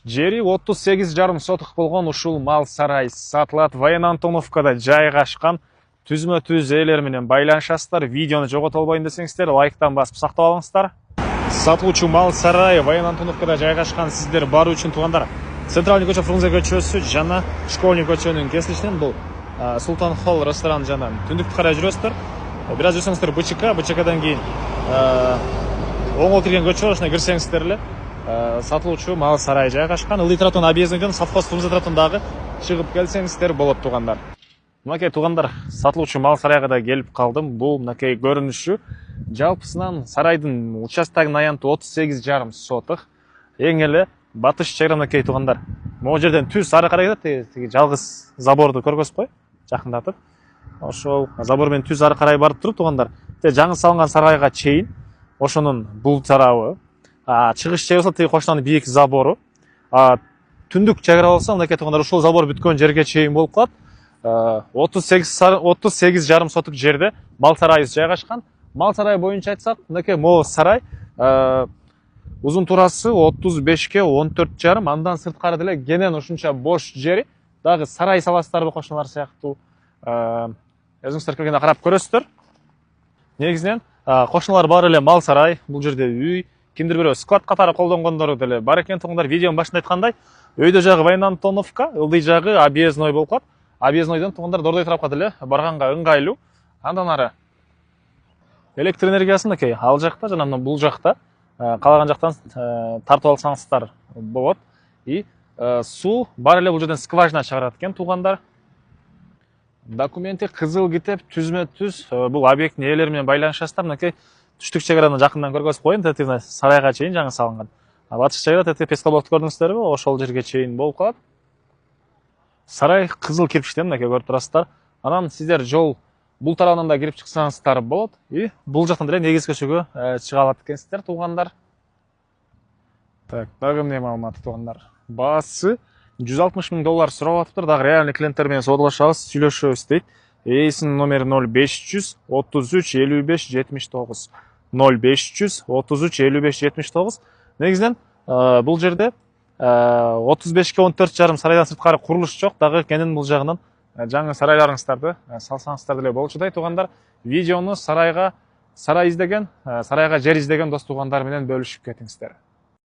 Жери 38,5 сотық болған ушул мал сарай сатылат. Военно-Антоновкада жайгашкан. Түзмө-түз ээлер менен байланышасыздар. Видеону жогото албайын десеңиздер, лайктан басып сактап алыңыздар. Сатылуучу мал сарай Военно-Антоновкада жайгашкан. Сиздер баруу үчүн туугандар, Центральный көчө Фрунзе көчөсү жана Школьный көчөнүн кесилишинен бул Султан Холл ресторан жана түндүктү карай жүрөсүздөр. Бир аз жүрсөңүздөр БЧКдан кийин оңол кирген көчө ошондо кирсеңиздер эле сатылуучу мал сарай жайгашкан. Ылдый тараптан объездден совхоз Фрунзе тараптан дагы чыгып келсеңиздер болот туугандар. Мынакей туугандар, сатылуучу мал сарайга да келип калдым. Бул мынакей көрүнүшү. Жалпысынан сарайдын участогунун аянты 38,5 сотық. Эң эле батыш чегара мынакей туугандар. Могу жерден түз ары карай кетет, тиги жалгыз заборду көргөзбөй, жакындатып. Ошол забор менен түз ары карай барып туруп туугандар. Жаңы салынган сарайга чейин ошонун бул тарабы, чыгыш жери болсо тиги кошунан бийик забору, түндүк чегара болсо мынакей туугандар ушул забор бүткөн жерге чейин болуп калат. 38,5 сотық жерде мал сарайыбыз жайгашкан. Мал сарай боюнча айтсак, мынакей могу сарай узун турасы 35ке 14,5, андан сырткары деле кенен ушунча бош жери, дагы сарай саласыздарбы кошуналар сыяктуу. Өзүңүздөр келгенде карап көрөсүздөр. Негизинен кошуналар баары эле мал сарай, бул жерде үй, кимдир бирөө склад катары колдонгондору деле бар экен туугандар. Видеонун башында айткандай, өйдө жагы Военно-Антоновка, ылдый жагы объездной болуп калат. Объезднойдон туугандар Дордой тарапка деле барганга ыңгайлуу. Андан ары электр энергиясы мынакей ал жакта жана бул жакта, каалаган жактан тартып алсаңыздар болот. Суу бар эле бул жерден скважина чыгарат экен туугандар. Документи кызыл китеп түзмө-түз бул объекттин ээлери менен байланышасыздар. Мынакей түштүк чегараны жакындан көргөзүп коеюн, тетивна сарайга чейин жаңы салынган. Батыш чегара тетип пескаловду көрдүңүздөрбү? Ошол жерге чейин болуп калат. Сарай кызыл кирпичтен мынакей көрүп турасыздар. Анан сиздер жол бул тарабынан да кирип чыксаңыздар болот. Бул жактан деле негизги көчөгө чыга алат экенсиздер туугандар. Так, дагы эмне маалымат туугандар? Баасы $160,000 сурап атыптыр. Дагы реальный клиенттер менен соодалашабыз, сүйлөшөбүз дейт. Эйсинин номери 0500 33 55 79. 0500 33 55 79. Негизинен бул жерде 35ке 14,5 сарайдан сырткары курулуш жок. Дагы кенен бул жагынан жаңы сарайларыңыздарды салсаңыздар деле болчудай туугандар. Видеону сарайга жер издеген дос туугандар менен бөлүшүп кетиңиздер.